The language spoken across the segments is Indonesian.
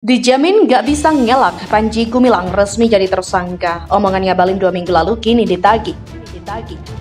Dijamin gak bisa ngelak, Panji Gumilang resmi jadi tersangka. Omongan Ngabalin 2 minggu lalu kini ditagih.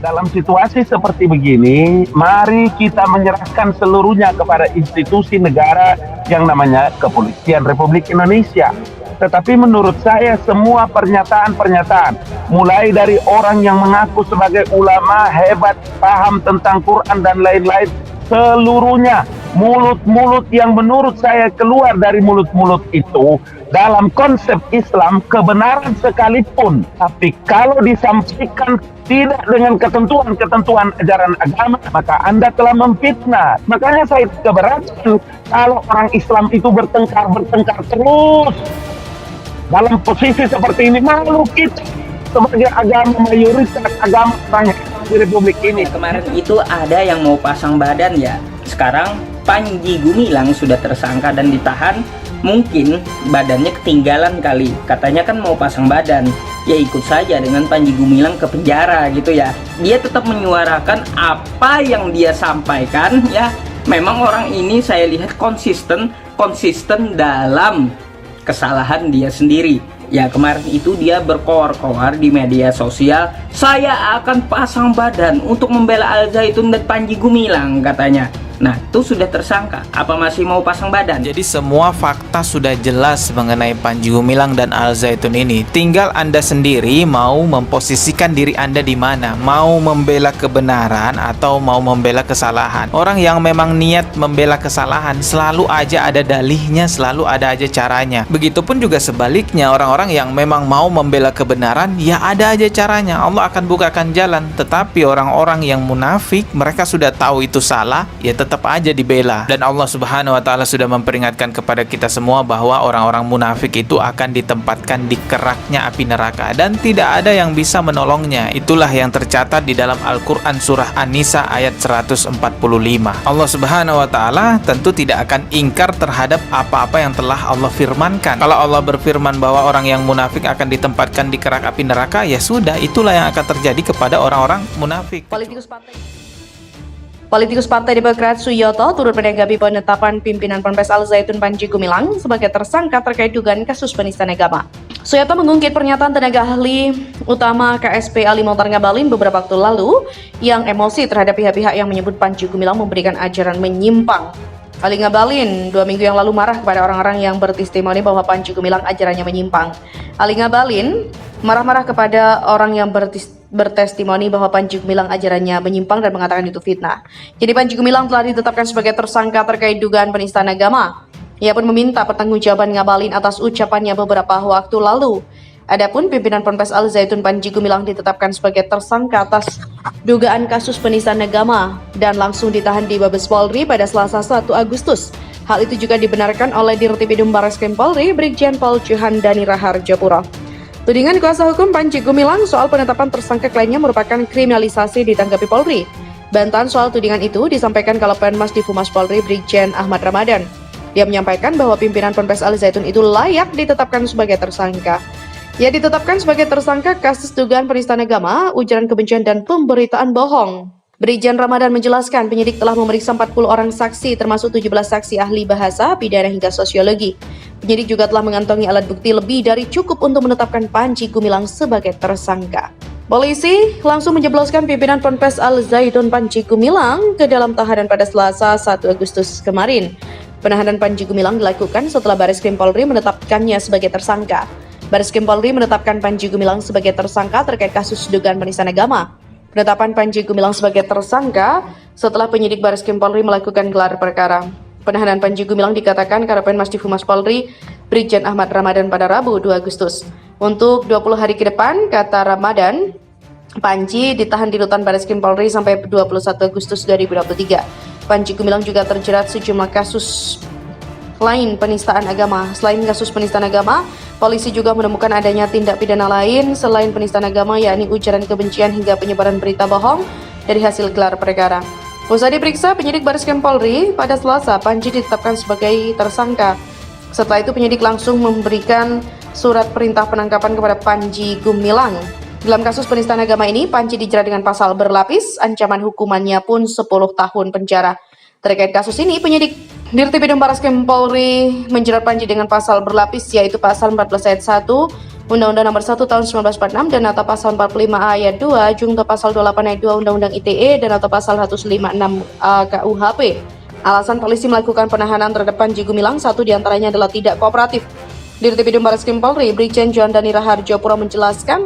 Dalam situasi seperti begini, mari kita menyerahkan seluruhnya kepada institusi negara yang namanya Kepolisian Republik Indonesia. Tetapi menurut saya semua pernyataan-pernyataan, mulai dari orang yang mengaku sebagai ulama hebat, paham tentang Quran dan lain-lain, seluruhnya mulut-mulut yang menurut saya keluar dari mulut-mulut itu dalam konsep Islam kebenaran sekalipun, tapi kalau disampaikan tidak dengan ketentuan-ketentuan ajaran agama, maka Anda telah memfitnah. Makanya saya keberatan kalau orang Islam itu bertengkar terus dalam posisi seperti ini. Malu kita sebagai agama mayoritas agama orang di Republik ini. Kemarin itu ada yang mau pasang badan ya. Sekarang Panji Gumilang sudah tersangka dan ditahan. Mungkin badannya ketinggalan kali. Katanya kan mau pasang badan. Ya ikut saja dengan Panji Gumilang ke penjara gitu ya. Dia tetap menyuarakan apa yang dia sampaikan ya. Memang orang ini saya lihat konsisten dalam kesalahan dia sendiri. Ya kemarin itu dia berkoar-koar di media sosial, saya akan pasang badan untuk membela Al Zaitun dan Panji Gumilang katanya. Nah itu sudah tersangka, apa masih mau pasang badan? Jadi semua fakta sudah jelas mengenai Panji Gumilang dan Al Zaitun ini. Tinggal Anda sendiri mau memposisikan diri Anda di mana, mau membela kebenaran atau mau membela kesalahan. Orang yang memang niat membela kesalahan selalu aja ada dalihnya, selalu ada aja caranya. Begitupun juga sebaliknya, orang-orang yang memang mau membela kebenaran, ya ada aja caranya. Allah akan bukakan jalan. Tetapi orang-orang yang munafik, mereka sudah tahu itu salah, ya tetap aja dibela. Dan Allah Subhanahu wa taala sudah memperingatkan kepada kita semua bahwa orang-orang munafik itu akan ditempatkan di keraknya api neraka dan tidak ada yang bisa menolongnya. Itulah yang tercatat di dalam Al-Qur'an surah An-Nisa ayat 145. Allah Subhanahu wa taala tentu tidak akan ingkar terhadap apa-apa yang telah Allah firmankan. Kalau Allah berfirman bahwa orang yang munafik akan ditempatkan di kerak api neraka, ya sudah, itulah yang akan terjadi kepada orang-orang munafik. Politikus Partai Demokrat Suyoto turut menanggapi penetapan pimpinan Ponpes Al Zaitun Panji Gumilang sebagai tersangka terkait dugaan kasus penistaan agama. Suyoto mengungkit pernyataan tenaga ahli utama KSP Ali Mokhtar Ngabalin beberapa waktu lalu yang emosi terhadap pihak-pihak yang menyebut Panji Gumilang memberikan ajaran menyimpang. Ali Ngabalin 2 minggu yang lalu marah kepada orang-orang yang bertestimoni bahwa Panji Gumilang ajarannya menyimpang. Ali Ngabalin marah-marah kepada orang yang bertestimoni bahwa Panji Gumilang ajarannya menyimpang dan mengatakan itu fitnah. Jadi Panji Gumilang telah ditetapkan sebagai tersangka terkait dugaan penistaan agama. Ia pun meminta pertanggungjawaban Ngabalin atas ucapannya beberapa waktu lalu. Adapun pimpinan Ponpes Al Zaitun Panji Gumilang ditetapkan sebagai tersangka atas dugaan kasus penistaan agama dan langsung ditahan di Mabes Polri pada Selasa 1 Agustus. Hal itu juga dibenarkan oleh Dirtipidum Barreskrim Polri Brigjen Pol Johan Dani Raharjapura. Tudingan kuasa hukum Panji Gumilang soal penetapan tersangka kliennya merupakan kriminalisasi ditanggapi Polri. Bantahan soal tudingan itu disampaikan Kalapenmas Divhumas Polri Brigjen Ahmad Ramadan. Dia menyampaikan bahwa pimpinan Ponpes Al Zaitun itu layak ditetapkan sebagai tersangka. Ia ditetapkan sebagai tersangka kasus dugaan penistaan agama, ujaran kebencian dan pemberitaan bohong. Brigjen Ramadan menjelaskan penyidik telah memeriksa 40 orang saksi termasuk 17 saksi ahli bahasa, pidana hingga sosiologi. Penyidik juga telah mengantongi alat bukti lebih dari cukup untuk menetapkan Panji Gumilang sebagai tersangka. Polisi langsung menjebloskan pimpinan Ponpes Al Zaitun Panji Gumilang ke dalam tahanan pada Selasa 1 Agustus kemarin. Penahanan Panji Gumilang dilakukan setelah Barreskrim Polri menetapkannya sebagai tersangka. Barreskrim Polri menetapkan Panji Gumilang sebagai tersangka terkait kasus dugaan penistaan agama. Penetapan Panji Gumilang sebagai tersangka setelah penyidik Barreskrim Polri melakukan gelar perkara. Penahanan Panji Gumilang dikatakan Kalapenmas Divhumas Polri Brigjen Ahmad Ramadan pada Rabu 2 Agustus. Untuk 20 hari ke depan, kata Ramadan, Panji ditahan di rutan Barreskrim Polri sampai 21 Agustus 2023. Panji Gumilang juga terjerat sejumlah kasus lain penistaan agama. Selain kasus penistaan agama, polisi juga menemukan adanya tindak pidana lain selain penistaan agama, yakni ujaran kebencian hingga penyebaran berita bohong dari hasil gelar perkara. Usai diperiksa penyidik Barreskrim Polri pada Selasa, Panji ditetapkan sebagai tersangka. Setelah itu penyidik langsung memberikan surat perintah penangkapan kepada Panji Gumilang. Dalam kasus penistaan agama ini, Panji dijerat dengan pasal berlapis, ancaman hukumannya pun 10 tahun penjara. Terkait kasus ini, penyidik Dirtipidum Barreskrim Polri menjerat Panji dengan pasal berlapis, yaitu pasal 14 ayat 1 Undang-Undang Nomor 1 Tahun 1946 dan atau pasal 45 ayat 2 junto pasal 28 ayat 2 Undang-Undang ITE dan atau pasal 156 KUHP. Alasan polisi melakukan penahanan terhadap Panji Gumilang satu diantaranya adalah tidak kooperatif. Dirtipidum Barreskrim Polri Brigjen Johan Dani Raharjo Puro menjelaskan,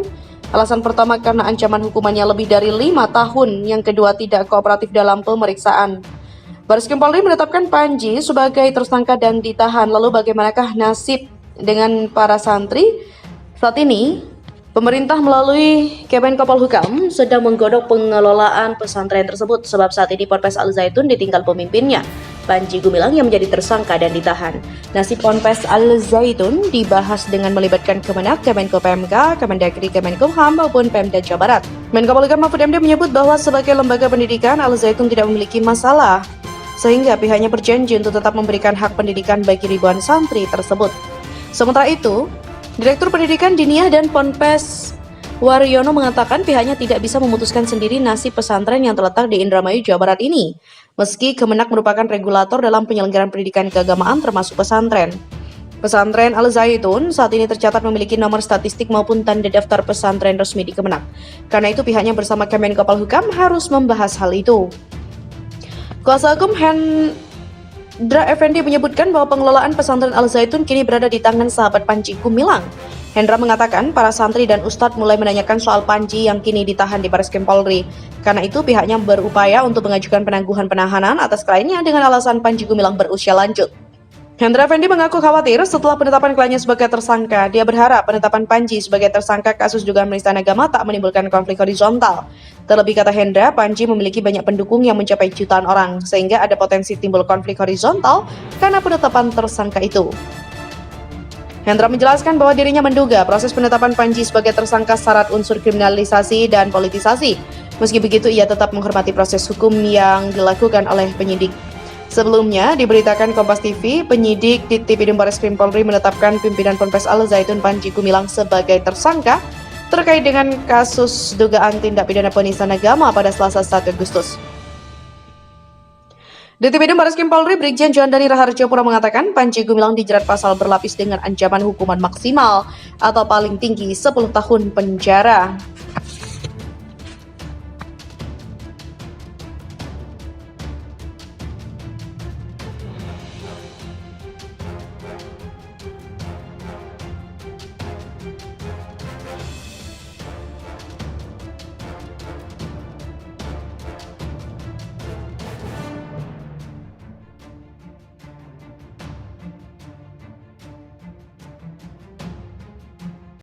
alasan pertama karena ancaman hukumannya lebih dari 5 tahun, yang kedua tidak kooperatif dalam pemeriksaan. Barreskrim Polri menetapkan Panji sebagai tersangka dan ditahan. Lalu bagaimanakah nasib dengan para santri? Saat ini, pemerintah melalui Kemenko Polhukam sedang menggodok pengelolaan pesantren tersebut sebab saat ini Ponpes Al Zaitun ditinggal pemimpinnya, Panji Gumilang, yang menjadi tersangka dan ditahan. Nasib Ponpes Al Zaitun dibahas dengan melibatkan Kemenak, Kemenko PMK, Kemendagri, Kemenkumham maupun Pemda Jawa Barat. Menko Polhukam Mahfud MD menyebut bahwa sebagai lembaga pendidikan, Al Zaitun tidak memiliki masalah, sehingga pihaknya berjanji untuk tetap memberikan hak pendidikan bagi ribuan santri tersebut. Sementara itu, Direktur Pendidikan Diniyah dan Ponpes Waryono mengatakan pihaknya tidak bisa memutuskan sendiri nasib pesantren yang terletak di Indramayu, Jawa Barat ini, meski Kemenak merupakan regulator dalam penyelenggaraan pendidikan keagamaan termasuk pesantren. Pesantren Al Zaitun saat ini tercatat memiliki nomor statistik maupun tanda daftar pesantren resmi di Kemenak. Karena itu pihaknya bersama Kemenko Polhukam harus membahas hal itu. Kuasa hukum Hendra Effendi menyebutkan bahwa pengelolaan pesantren Al Zaitun kini berada di tangan sahabat Panji Gumilang. Hendra mengatakan para santri dan ustadz mulai menanyakan soal Panji yang kini ditahan di Barreskrim Polri. Karena itu pihaknya berupaya untuk mengajukan penangguhan penahanan atas kliennya dengan alasan Panji Gumilang berusia lanjut. Hendra Effendi mengaku khawatir setelah penetapan kliennya sebagai tersangka. Dia berharap penetapan Panji sebagai tersangka kasus dugaan penistaan agama tak menimbulkan konflik horizontal. Terlebih, kata Hendra, Panji memiliki banyak pendukung yang mencapai jutaan orang, sehingga ada potensi timbul konflik horizontal karena penetapan tersangka itu. Hendra menjelaskan bahwa dirinya menduga proses penetapan Panji sebagai tersangka syarat unsur kriminalisasi dan politisasi. Meski begitu, ia tetap menghormati proses hukum yang dilakukan oleh penyidik. Sebelumnya, diberitakan Kompas TV, penyidik Dirtipidum Barreskrim Polri menetapkan pimpinan Ponpes Al Zaitun Panji Gumilang sebagai tersangka terkait dengan kasus dugaan tindak pidana penistaan agama pada Selasa 1 Agustus. Dirtipidum Barreskrim Polri Brigjen Johan Dani Raharjo Puro mengatakan Panji Gumilang dijerat pasal berlapis dengan ancaman hukuman maksimal atau paling tinggi 10 tahun penjara.